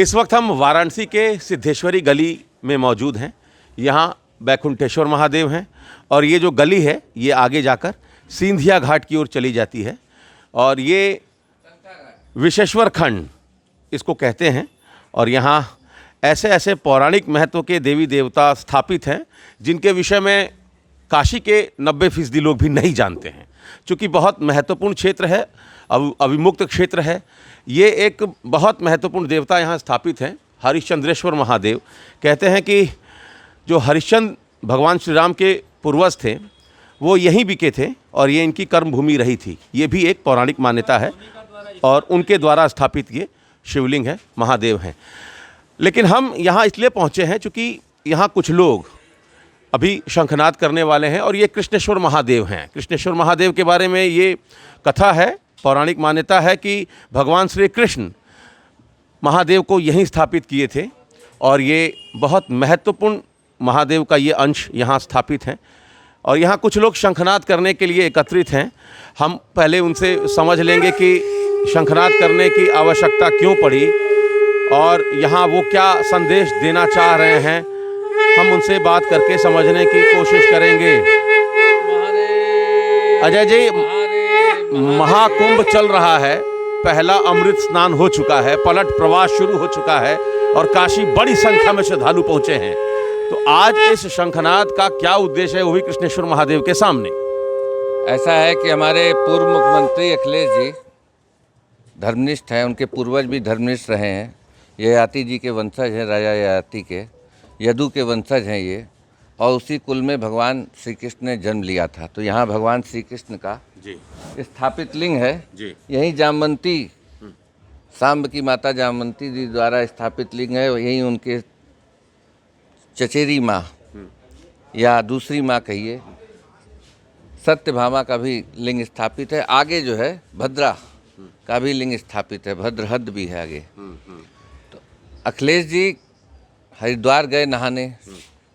इस वक्त हम वाराणसी के सिद्धेश्वरी गली में मौजूद हैं। यहाँ बैकुंठेश्वर महादेव हैं और ये जो गली है ये आगे जाकर सिंधिया घाट की ओर चली जाती है और ये विशेश्वर खंड इसको कहते हैं। और यहाँ ऐसे ऐसे पौराणिक महत्व के देवी देवता स्थापित हैं जिनके विषय में काशी के 90% लोग भी नहीं जानते हैं। चूँकि बहुत महत्वपूर्ण क्षेत्र है, अविमुक्त क्षेत्र है, ये एक बहुत महत्वपूर्ण देवता यहाँ स्थापित हैं, हरिश्चंद्रेश्वर महादेव। कहते हैं कि जो हरिश्चंद्र भगवान श्री राम के पूर्वज थे वो यहीं बिके थे और ये इनकी कर्मभूमि रही थी। ये भी एक पौराणिक मान्यता है और उनके द्वारा स्थापित ये शिवलिंग है, महादेव हैं। लेकिन हम यहाँ इसलिए पहुँचे हैं चूँकि यहाँ कुछ लोग अभी शंखनाद करने वाले हैं और ये कृष्णेश्वर महादेव हैं। कृष्णेश्वर महादेव के बारे में ये कथा है, पौराणिक मान्यता है कि भगवान श्री कृष्ण महादेव को यहीं स्थापित किए थे और ये बहुत महत्वपूर्ण महादेव का ये अंश यहाँ स्थापित हैं और यहाँ कुछ लोग शंखनाद करने के लिए एकत्रित हैं। हम पहले उनसे समझ लेंगे कि शंखनाद करने की आवश्यकता क्यों पड़ी और यहाँ वो क्या संदेश देना चाह रहे हैं। हम उनसे बात करके समझने की कोशिश करेंगे। अजय जी, महाकुंभ चल रहा है, पहला अमृत स्नान हो चुका है, पलट प्रवास शुरू हो चुका है और काशी बड़ी संख्या में श्रद्धालु पहुंचे हैं। तो आज इस शंखनाद का क्या उद्देश्य है वो भी कृष्णेश्वर महादेव के सामने। ऐसा है कि हमारे पूर्व मुख्यमंत्री अखिलेश जी धर्मनिष्ठ हैं, उनके पूर्वज भी धर्मनिष्ठ रहे हैं। ययाति जी के वंशज हैं, राजा ययाति के, यदु के वंशज हैं ये, और उसी कुल में भगवान श्री कृष्ण ने जन्म लिया था। तो यहाँ भगवान श्री कृष्ण का स्थापित लिंग है जी। यही जामवंती सांब की माता जामवंती जी द्वारा स्थापित लिंग है। यही उनके चचेरी माँ या दूसरी माँ कहिए सत्यभामा का भी लिंग स्थापित है। आगे जो है भद्रा का भी लिंग स्थापित है, भद्रहद भी है आगे। तो अखिलेश जी हरिद्वार गए नहाने,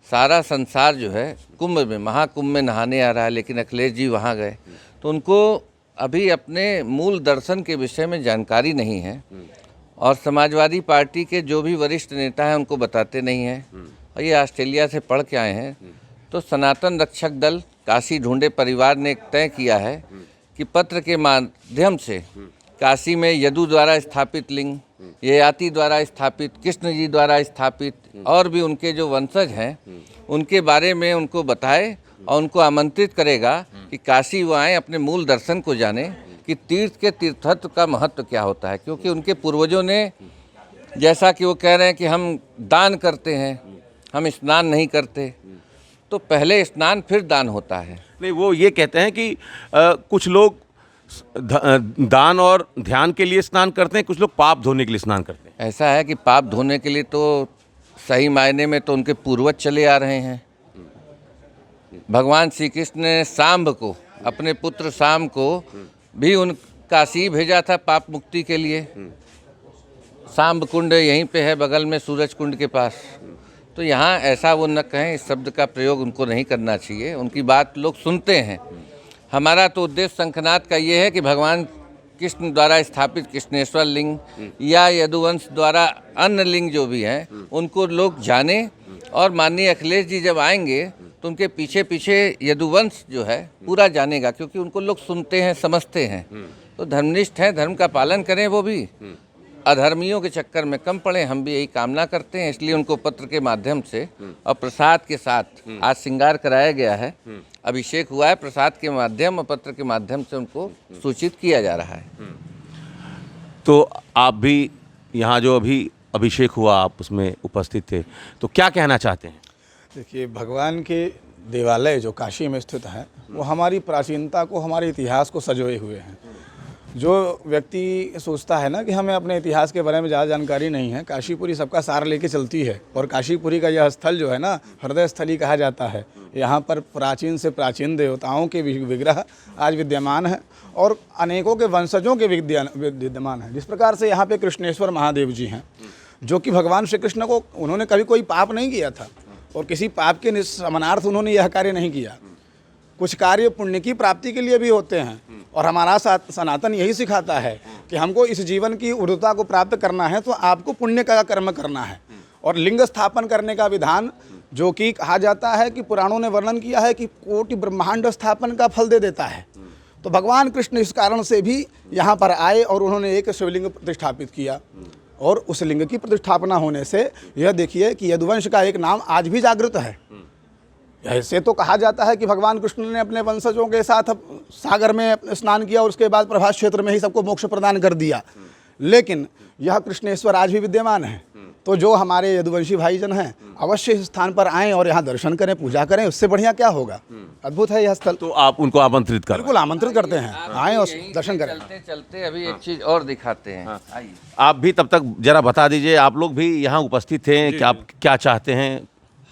सारा संसार जो है कुंभ में, महाकुंभ में नहाने आ रहा है, लेकिन अखिलेश जी वहाँ गए तो उनको अभी अपने मूल दर्शन के विषय में जानकारी नहीं है और समाजवादी पार्टी के जो भी वरिष्ठ नेता हैं उनको बताते नहीं हैं। और ये ऑस्ट्रेलिया से पढ़ के आए हैं। तो सनातन रक्षक दल काशी ढूंढे परिवार ने एक तय किया है कि पत्र के माध्यम से काशी में यदु द्वारा स्थापित लिंग, ययाति द्वारा स्थापित, कृष्ण जी द्वारा स्थापित और भी उनके जो वंशज हैं उनके बारे में उनको बताए और उनको आमंत्रित करेगा कि काशी वो आएँ, अपने मूल दर्शन को जाने कि तीर्थ के तीर्थत्व का महत्व क्या होता है। क्योंकि उनके पूर्वजों ने, जैसा कि वो कह रहे हैं कि हम दान करते हैं, हम स्नान नहीं करते, तो पहले स्नान फिर दान होता है। नहीं, वो ये कहते हैं कि कुछ लोग दान और ध्यान के लिए स्नान करते हैं, कुछ लोग पाप धोने के लिए स्नान करते हैं। ऐसा है कि पाप धोने के लिए तो सही मायने में तो उनके पूर्वज चले आ रहे हैं। भगवान श्री कृष्ण ने सांब को, अपने पुत्र सांब को भी उन काशी भेजा था पाप मुक्ति के लिए। सांब कुंड यहीं पे है बगल में, सूरज कुंड के पास। तो यहाँ ऐसा वो न कहें, इस शब्द का प्रयोग उनको नहीं करना चाहिए। उनकी बात लोग सुनते हैं। हमारा तो उद्देश्य शंखनाद का ये है कि भगवान कृष्ण द्वारा स्थापित कृष्णेश्वर लिंग या यदुवंश द्वारा अन्य लिंग जो भी हैं उनको लोग जाने। और माननीय अखिलेश जी जब आएंगे तो उनके पीछे पीछे यदुवंश जो है पूरा जानेगा, क्योंकि उनको लोग सुनते हैं, समझते हैं। तो धर्मनिष्ठ हैं, धर्म का पालन करें, वो भी अधर्मियों के चक्कर में कम पड़े, हम भी यही कामना करते हैं। इसलिए उनको पत्र के माध्यम से और प्रसाद के साथ आज श्रृंगार कराया गया है, अभिषेक हुआ है, प्रसाद के माध्यम और पत्र के माध्यम से उनको सूचित किया जा रहा है। तो आप भी यहाँ जो अभी अभिषेक हुआ आप उसमें उपस्थित थे, तो क्या कहना चाहते हैं? देखिए, भगवान के देवालय जो काशी में स्थित है वो हमारी प्राचीनता को, हमारे इतिहास को संजोए हुए हैं। जो व्यक्ति सोचता है ना कि हमें अपने इतिहास के बारे में ज़्यादा जानकारी नहीं है, काशीपुरी सबका सार लेके चलती है। और काशीपुरी का यह स्थल जो है ना, हृदय स्थली कहा जाता है। यहाँ पर प्राचीन से प्राचीन देवताओं के विग्रह आज विद्यमान है और अनेकों के वंशजों के विद्यमान है। जिस प्रकार से यहाँ पे कृष्णेश्वर महादेव जी हैं, जो कि भगवान श्री कृष्ण को, उन्होंने कभी कोई पाप नहीं किया था और किसी पाप के समानार्थ उन्होंने यह कार्य नहीं किया। कुछ कार्य पुण्य की प्राप्ति के लिए भी होते हैं। और हमारा सनातन यही सिखाता है कि हमको इस जीवन की ऊर्ध्वता को प्राप्त करना है तो आपको पुण्य का कर्म करना है। और लिंग स्थापन करने का विधान जो कि कहा जाता है कि पुराणों ने वर्णन किया है कि कोटि ब्रह्मांड स्थापन का फल दे देता है। तो भगवान कृष्ण इस कारण से भी यहाँ पर आए और उन्होंने एक शिवलिंग प्रतिष्ठापित किया। और उस लिंग की प्रतिष्ठापना होने से यह देखिए कि यदुवंश का एक नाम आज भी जागृत है। ऐसे तो कहा जाता है कि भगवान कृष्ण ने अपने वंशजों के साथ सागर में स्नान किया और उसके बाद प्रभास क्षेत्र में ही सबको मोक्ष प्रदान कर दिया, लेकिन यह कृष्णेश्वर आज भी विद्यमान है। तो जो हमारे यदुवंशी भाईजन हैं अवश्य इस स्थान पर आएं और यहाँ दर्शन करें, पूजा करें, उससे बढ़िया क्या होगा। अद्भुत है यह स्थल। तो आप उनको आमंत्रित करें। बिल्कुल आमंत्रित करते हैं, आएं और दर्शन करें। चलते चलते अभी एक चीज और दिखाते हैं। आइए। आप भी तब तक जरा बता दीजिए, आप लोग भी यहाँ उपस्थित थे कि आप क्या चाहते हैं,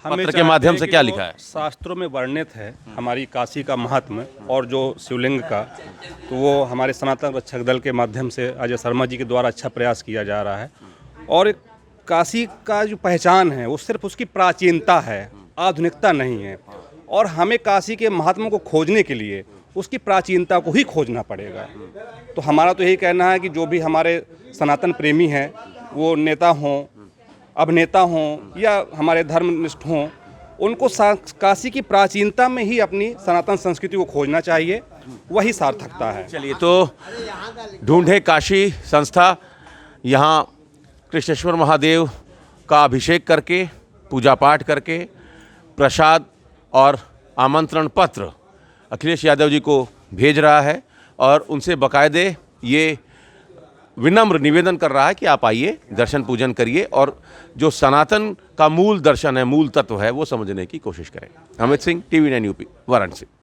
पत्र के माध्यम से क्या लिखा है? शास्त्रों में वर्णित है हमारी काशी का महात्म्य और जो शिवलिंग का, तो वो हमारे सनातन रक्षक दल के माध्यम से अजय शर्मा जी के द्वारा अच्छा प्रयास किया जा रहा है। और काशी का जो पहचान है वो सिर्फ उसकी प्राचीनता है, आधुनिकता नहीं है। और हमें काशी के महात्म्य को खोजने के लिए उसकी प्राचीनता को ही खोजना पड़ेगा। तो हमारा तो यही कहना है कि जो भी हमारे सनातन प्रेमी हैं, वो नेता हों, अभिनेता हों या हमारे धर्मनिष्ठ हों, उनको काशी की प्राचीनता में ही अपनी सनातन संस्कृति को खोजना चाहिए, वही सार्थकता है। चलिए, तो ढूंढे काशी संस्था यहाँ कृष्णेश्वर महादेव का अभिषेक करके, पूजा पाठ करके, प्रसाद और आमंत्रण पत्र अखिलेश यादव जी को भेज रहा है और उनसे बाकायदे ये विनम्र निवेदन कर रहा है कि आप आइए, दर्शन पूजन करिए और जो सनातन का मूल दर्शन है, मूल तत्व है, वो समझने की कोशिश करें। Amit Singh, TV9 UP, Varanasi.